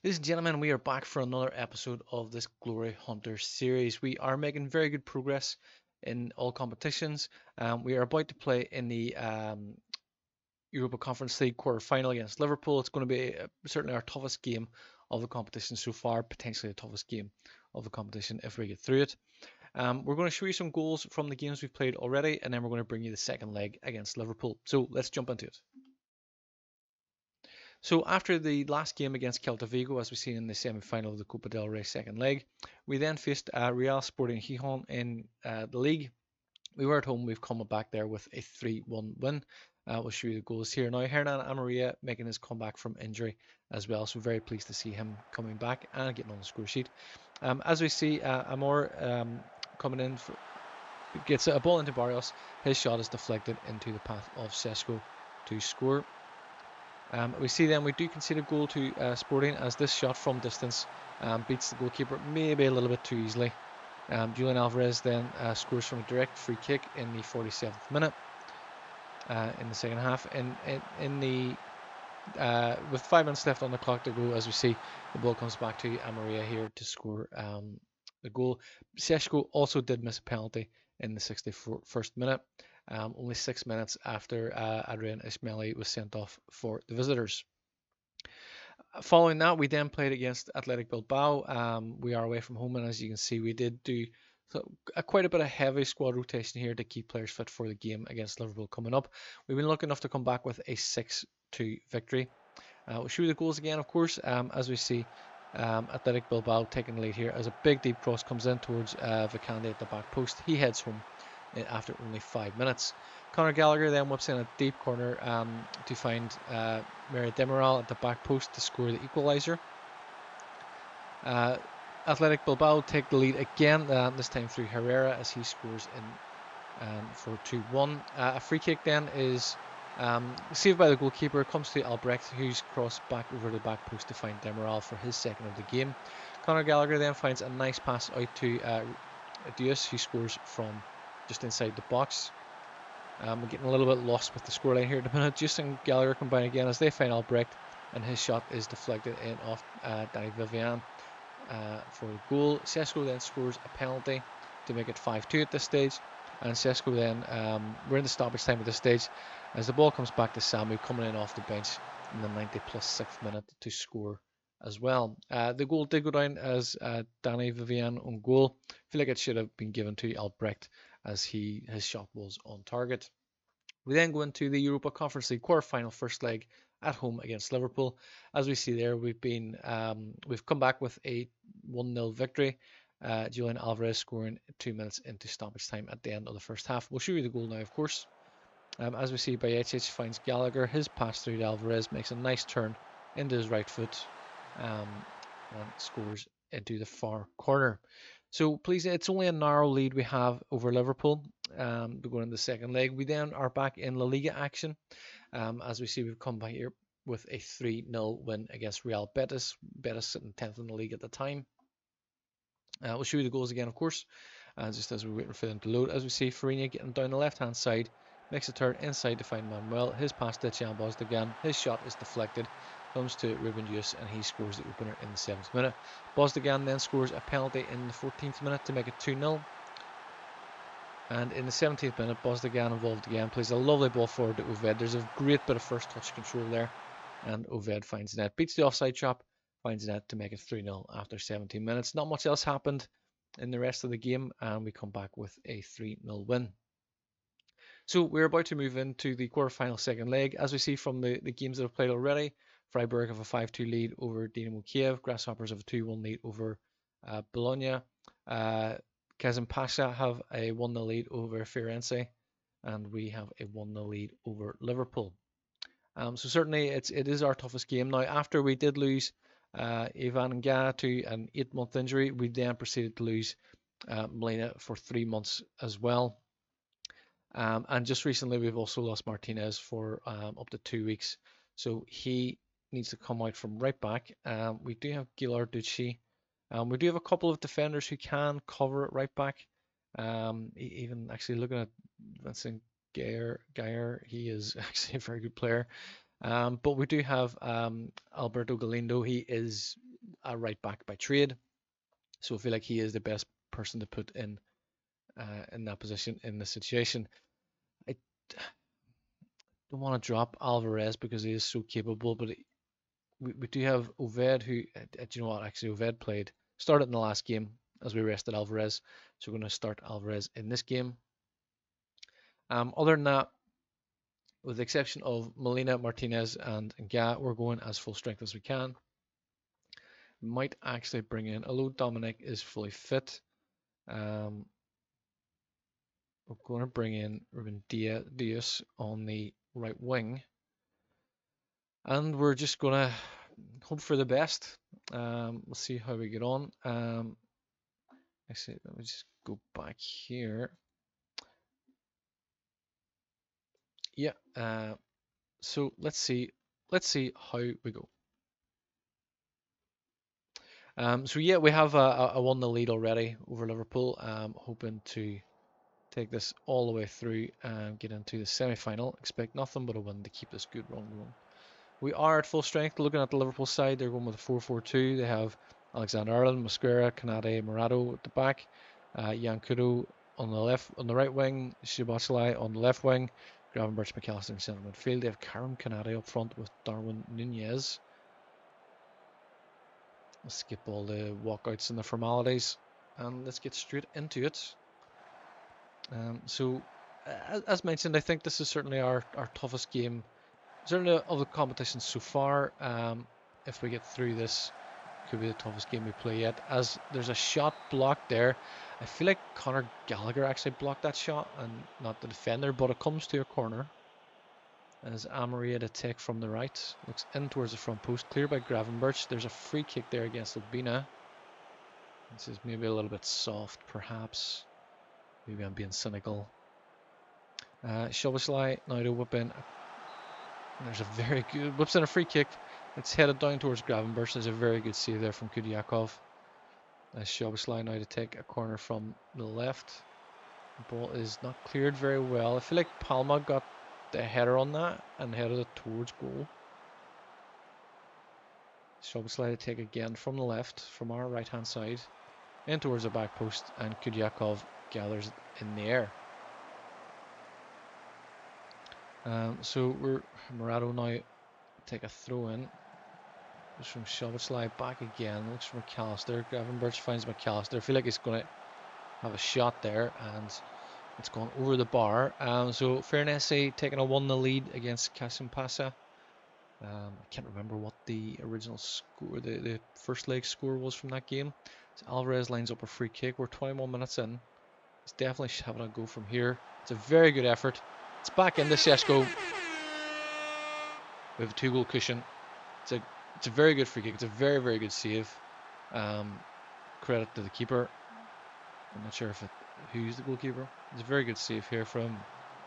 Ladies and gentlemen, we are back for another episode of this Glory Hunter series. We are making very good progress in all competitions. We are about to play in the Europa Conference League quarter-final against Liverpool. It's going to be certainly our toughest game of the competition so far, potentially the toughest game of the competition if we get through it. We're going to show you some goals from the games we've played already, and then we're going to bring you the second leg against Liverpool. So let's jump into it. So after the last game against Celta Vigo, as we seen in the semi-final of the Copa del Rey second leg, we then faced Real Sporting Gijón in the league. We were at home. We've come back there with a 3-1 win. We'll show you the goals here. Now, Hernan Amarilla making his comeback from injury as well, so very pleased to see him coming back and getting on the score sheet. As we see, Amor coming in, gets a ball into Barrios. His shot is deflected into the path of Sesko to score. We see then we do concede a goal to Sporting as this shot from distance beats the goalkeeper maybe a little bit too easily. Julian Alvarez then scores from a direct free kick in the 47th minute in the second half. With 5 minutes left on the clock to go, as we see, the ball comes back to Amarilla here to score the goal. Sesko also did miss a penalty in the 61st minute. Only 6 minutes after Adrian Ismaili was sent off for the visitors. Following that, we then played against Athletic Bilbao. We are away from home, and as you can see, we did do quite a bit of heavy squad rotation here to keep players fit for the game against Liverpool coming up. We've been lucky enough to come back with a 6-2 victory. We'll show you the goals again, of course, as we see Athletic Bilbao taking the lead here as a big deep cross comes in towards Vicandi at the back post. He heads home after only 5 minutes. Conor Gallagher then whips in a deep corner to find Mary Demiral at the back post to score the equaliser. Athletic Bilbao take the lead again, this time through Herrera as he scores in for 2-1. A free kick then is saved by the goalkeeper, comes to Albrecht, who's crossed back over the back post to find Demiral for his second of the game. Conor Gallagher then finds a nice pass out to Dias, who scores from just inside the box. We're getting a little bit lost with the scoreline here at the minute. Just and Gallagher combine again as they find Albrecht, and his shot is deflected in off Danny Vivian for the goal. Sesko then scores a penalty to make it 5-2 at this stage, and Sesko then, we're in the stoppage time at this stage, as the ball comes back to Samu coming in off the bench in the 90+6th minute to score as well. The goal did go down as Danny Vivian on goal. I feel like it should have been given to Albrecht as his shot was on target. We then go into the Europa Conference League quarter-final first leg at home against Liverpool. As we see there, we've come back with a 1-0 victory. Julian Alvarez scoring 2 minutes into stoppage time at the end of the first half. We'll show you the goal now, of course. As we see, Bayetic finds Gallagher. His pass through to Alvarez makes a nice turn into his right foot and scores into the far corner. So please, it's only a narrow lead we have over Liverpool to go in the second leg. We then are back in La Liga action. As we see, we've come back here with a 3-0 win against Real Betis. Betis sitting 10th in the league at the time. We'll show you the goals again, of course, just as we're waiting for them to load. As we see, Farina getting down the left-hand side, makes a turn inside to find Manuel. His pass to Jan Bozdogan. His shot is deflected. Comes to Ruben Dias and he scores the opener in the 7th minute. Bozdogan then scores a penalty in the 14th minute to make it 2-0. And in the 17th minute, Bozdogan involved again, plays a lovely ball forward to Oved. There's a great bit of first touch control there, and Oved finds net, beats the offside trap, finds net to make it 3-0 after 17 minutes. Not much else happened in the rest of the game, and we come back with a 3-0 win. So we're about to move into the quarterfinal second leg. As we see from the games that have played already, Freiburg have a 5-2 lead over Dynamo Kiev. Grasshoppers have a 2-1 lead over Bologna. Kazim Pasha have a 1-0 lead over Firenze. And we have a 1-0 lead over Liverpool. So certainly it is our toughest game. Now, after we did lose Ivan Nga to an 8-month injury, we then proceeded to lose Molina for 3 months as well. And just recently, we've also lost Martinez for up to 2 weeks. So he needs to come out from right back. We do have Gilar Ducci. We do have a couple of defenders who can cover at right back. Even actually looking at Vincent Geyer, he is actually a very good player. But we do have Alberto Galindo. He is a right back by trade, so I feel like he is the best person to put in that position in this situation. I don't want to drop Alvarez because he is so capable, but we do have Oved who, do you know what, actually Oved started in the last game as we rested Alvarez, so we're going to start Alvarez in this game. Other than that, with the exception of Molina, Martinez, and Nga, we're going as full strength as we can. We might actually bring in, although Dominic is fully fit, we're going to bring in Ruben Diaz on the right wing. And we're just going to hope for the best. We'll see how we get on. Actually, let me just go back here. Yeah. So let's see how we go. So yeah, we have a 1-0 lead already over Liverpool. Hoping to take this all the way through and get into the semi-final. Expect nothing but a win to keep this good run going. We are at full strength. Looking at the Liverpool side, they're going with a 4-4-2. They have Alexander-Arnold, Mosquera, Canate, Morado at the back, Yankudo on the right wing, Szoboszlai on the left wing, Gravenberch, McAllister in centre midfield. They have Karim Canate up front with Darwin Nunez. Let's skip all the walkouts and the formalities and let's get straight into it. So, as mentioned, I think this is certainly our toughest game, certainly of the competition so far. If we get through this, could be the toughest game we play yet, as there's a shot blocked there. I feel like Conor Gallagher actually blocked that shot and not the defender, but it comes to a corner. As Amaria to take from the right, looks in towards the front post, cleared by Gravenberch. There's a free kick there against Albina. This is maybe a little bit soft, perhaps. Maybe I'm being cynical. Szoboszlai now to whip in. There's a very good, whips in a free kick. It's headed down towards Gravenberch. There's a very good save there from Kudyakov. Szoboszlai now to take a corner from the left. The ball is not cleared very well. I feel like Palma got the header on that and headed it towards goal. Szoboszlai to take again from the left, from our right hand side, in towards the back post, and Kudyakov gathers it in the air. So we're Morado now take a throw in. Just from Szoboszlai back again. Looks for McAllister. Gravenberch finds McAllister. I feel like he's going to have a shot there, and it's gone over the bar. So Fairnesse taking a 1-0 lead against Kasimpasa. I can't remember what the original score, the first leg score was from that game. So Alvarez lines up a free kick. We're 21 minutes in. He's definitely having a go from here. It's a very good effort. It's back into Šeško. We have a 2-goal cushion. It's a very good free kick. It's a very, very good save. Credit to the keeper. I'm not sure who's the goalkeeper. It's a very good save here from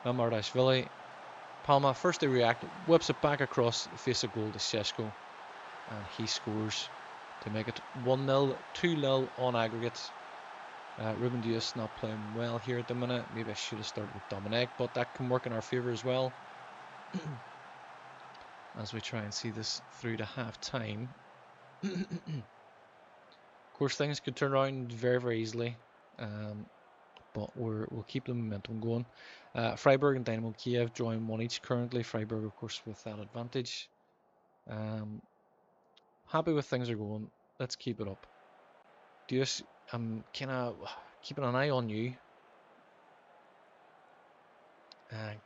Mamardashvili. Palma, first they react, whips it back across the face of goal to Šeško, and he scores to make it 1-0, 2-0 on aggregate. Ruben Diaz not playing well here at the minute. Maybe I should have started with Dominic, but that can work in our favour as well. As we try and see this through to half time. Of course, things could turn around very, very easily, but we'll keep the momentum going. Freiburg and Dynamo Kiev drawing 1 each currently. Freiburg, of course, with that advantage. Happy with things are going. Let's keep it up. Diaz, I'm kind of keeping an eye on you.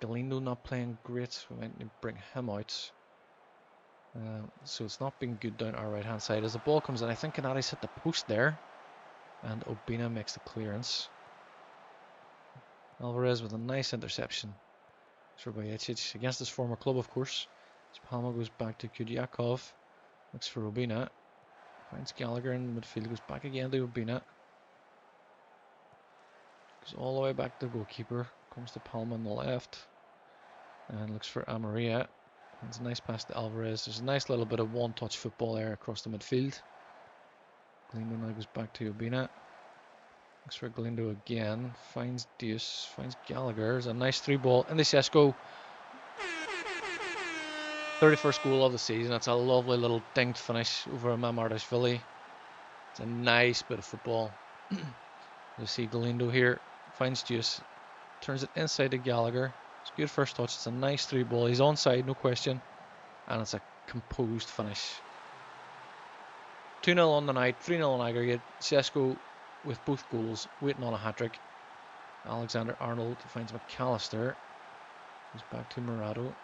Galindo not playing great. We might need to bring him out. So it's not been good down our right hand side. As the ball comes in, I think Canate's hit the post there, and Obina makes the clearance. Alvarez with a nice interception. Srbajic against his former club, of course. So Palma goes back to Kudyakov. Looks for Obina. Finds Gallagher in the midfield. Goes back again to Obina. Goes all the way back to the goalkeeper. Comes to Palma on the left. And looks for Amaria. It's a nice pass to Alvarez. There's a nice little bit of one-touch football there across the midfield. Galindo now goes back to Obina. Looks for Galindo again. Finds Diaz. Finds Gallagher. There's a nice through ball in the Šeško. 31st goal of the season. That's a lovely little dinked finish over Mamardashvili. It's a nice bit of football. You see Galindo here, finds Juice, turns it inside to Gallagher. It's a good first touch. It's a nice through ball. He's onside, no question. And it's a composed finish. 2-0 on the night, 3-0 on aggregate. Sesko with both goals, waiting on a hat-trick. Alexander-Arnold finds McAllister. Goes back to Morado.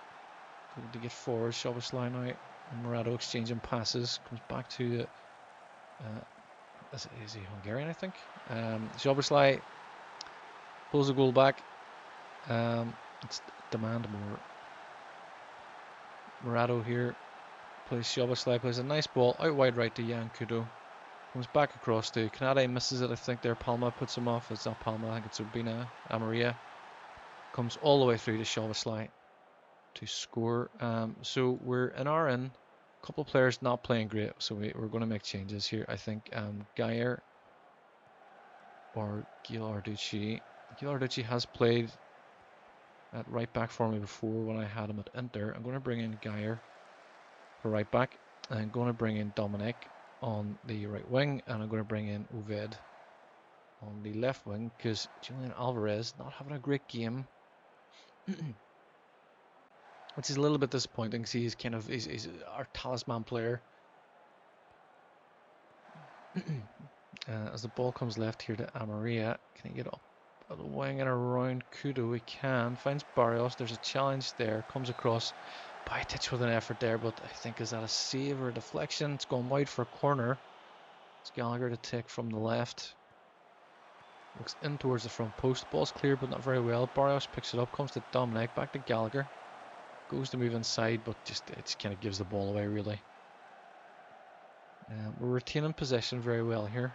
Going to get forward. Szoboszlai now. And Morado exchanging passes. Comes back to the... is he Hungarian, I think? Szoboszlai pulls the goal back. Let's demand more. Morado here plays Szoboszlai, plays a nice ball out wide right to Jan Kudo. Comes back across to Canade, misses it, I think there. Palma puts him off. It's not Palma, I think it's Urbina. Amaria comes all the way through to Szoboszlai to score. So we're in our end. A couple of players not playing great, so we're going to make changes here. I think Geyer or Ghilarducci. Ghilarducci has played at right back for me before when I had him at Inter. I'm going to bring in Geyer for right back. I'm going to bring in Dominic on the right wing, and I'm going to bring in Oved on the left wing because Julian Alvarez not having a great game, which is a little bit disappointing because he's kind of he's our talisman player. As the ball comes left here to Amaria, can he get up the wing and around Kudo? He can. Finds Barrios. There's a challenge there. Comes across. Bajtic with an effort there, but I think is that a save or a deflection? It's going wide for a corner. It's Gallagher to take from the left. Looks in towards the front post. Ball's clear, but not very well. Barrios picks it up. Comes to Dominic. Back to Gallagher. Goes to move inside, but just it kind of gives the ball away really. We're retaining possession very well here.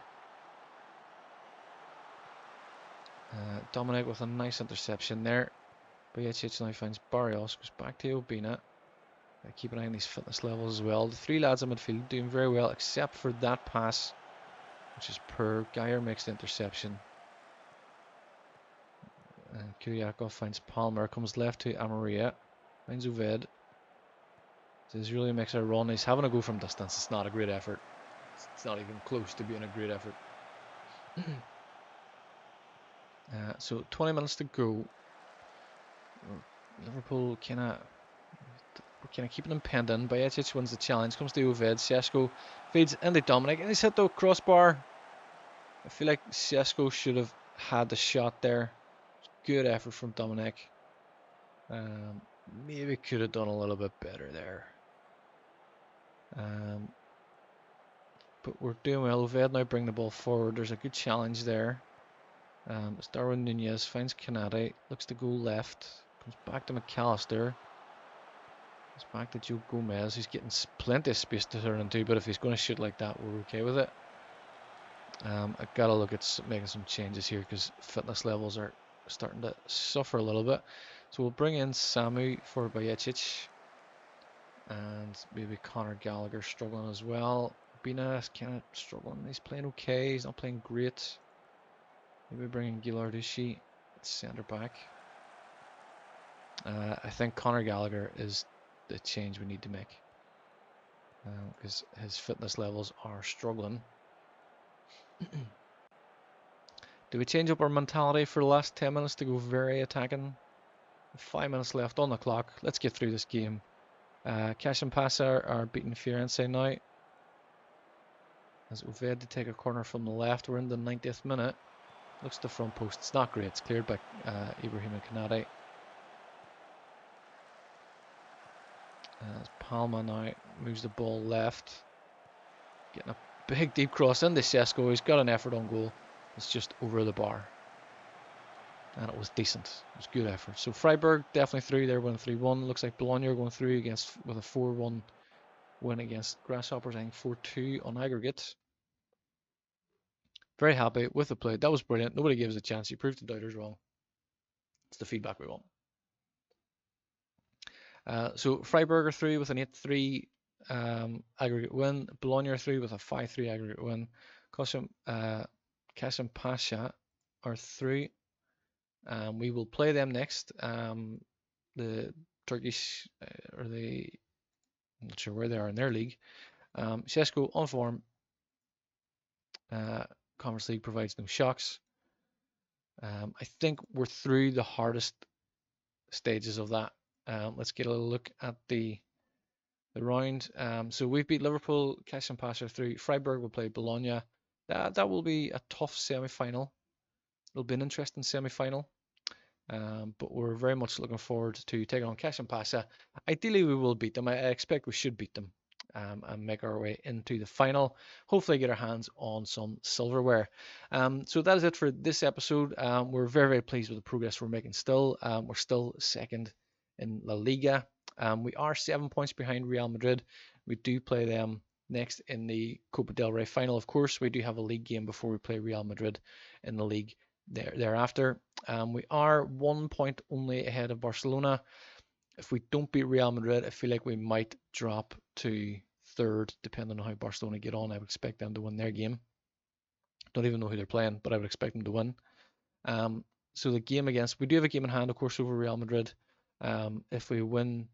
Dominic with a nice interception there. Bajtic now finds Barrios. Goes back to Obina. Keep an eye on these fitness levels as well. The three lads in midfield doing very well, except for that pass, which is poor. Geyer makes the interception. And Kyriakov finds Palmer, comes left to Amaria, finds Oved. This really makes a run. He's having a go from distance. It's not a great effort. It's not even close to being a great effort. So 20 minutes to go. Liverpool we're kind of keeping them pending. Bajtic wins the challenge, comes to Oved. Sesko feeds into Dominic, and he's hit the crossbar. I feel like Sesko should have had the shot there. Good effort from Dominic. Maybe could have done a little bit better there. But we're doing well. Oved now bring the ball forward. There's a good challenge there. It's Darwin Nunez finds Canade, looks to go left, comes back to McAllister. It's back to Joe Gomez. He's getting plenty of space to turn into, but if he's going to shoot like that, we're okay with it. I've got to look at making some changes here because fitness levels are starting to suffer a little bit. So we'll bring in Samu for Bajtic. And maybe Conor Gallagher struggling as well. Bina is kind of struggling. He's playing okay. He's not playing great. Maybe bring in Ghilarducci at centre back. I think Conor Gallagher is the change we need to make because his fitness levels are struggling. Do we change up our mentality for the last 10 minutes to go very attacking? 5 minutes left on the clock. Let's get through this game. Cash and Passa are beating Firenze now. As Oved to take a corner from the left. We're in the 90th minute. Looks to the front post. It's not great. It's cleared by Ibrahim Kanade. As Palma now moves the ball left. Getting a big deep cross into Sesko. He's got an effort on goal. It's just over the bar. And it was decent. It was good effort. So Freiburg definitely through. They're winning 3-1. Looks like Bologna are going through with a 4-1 win against Grasshoppers. I think 4-2 on aggregate. Very happy with the play. That was brilliant. Nobody gave us a chance. You proved the doubters wrong. It's the feedback we want. So Freiburg are through with an 8-3 aggregate win. Bologna are through with a 5-3 aggregate win. Kasim Pasha are through. We will play them next. The Turkish, I'm not sure where they are in their league. Sesko on form. Conference League provides no shocks. I think we're through the hardest stages of that. Let's get a little look at the round. So we've beat Liverpool, cash and pass are through. Freiburg will play Bologna. That will be a tough semi-final. It'll be an interesting semi-final. But we're very much looking forward to taking on Cash and Pasa. Ideally, we will beat them. I expect we should beat them and make our way into the final. Hopefully, get our hands on some silverware. So that is it for this episode. We're very, very pleased with the progress we're making still. We're still second in La Liga. We are 7 points behind Real Madrid. We do play them next in the Copa del Rey final. Of course, we do have a league game before we play Real Madrid in the league thereafter. We are 1 point only ahead of Barcelona. If we don't beat Real Madrid, I feel like we might drop to third, depending on how Barcelona get on. I would expect them to win their game. Don't even know who they're playing, but I would expect them to win. So the game against, we do have a game in hand, of course, over Real Madrid. If we win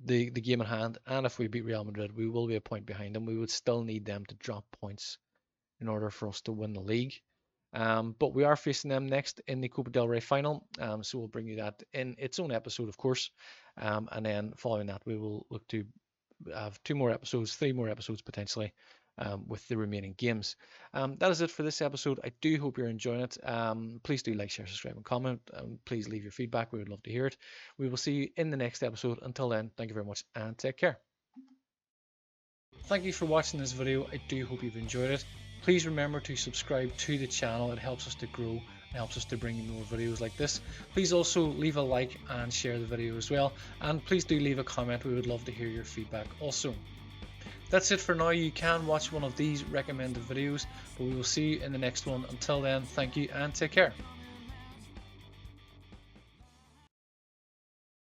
the game in hand, and if we beat Real Madrid, we will be a point behind them. We would still need them to drop points in order for us to win the league. But we are facing them next in the Copa del Rey final, so we'll bring you that in its own episode, of course. And then following that, we will look to have 2 more episodes, 3 more episodes potentially, with the remaining games. That is it for this episode. I do hope you're enjoying it. Please do like, share, subscribe, and comment. Please leave your feedback. We would love to hear it. We will see you in the next episode. Until then, thank you very much and take care. Thank you for watching this video. I do hope you've enjoyed it. Please remember to subscribe to the channel. It helps us to grow. It helps us to bring you more videos like this. Please also leave a like and share the video as well. And please do leave a comment. We would love to hear your feedback also. That's it for now. You can watch one of these recommended videos, but we will see you in the next one. Until then, thank you and take care.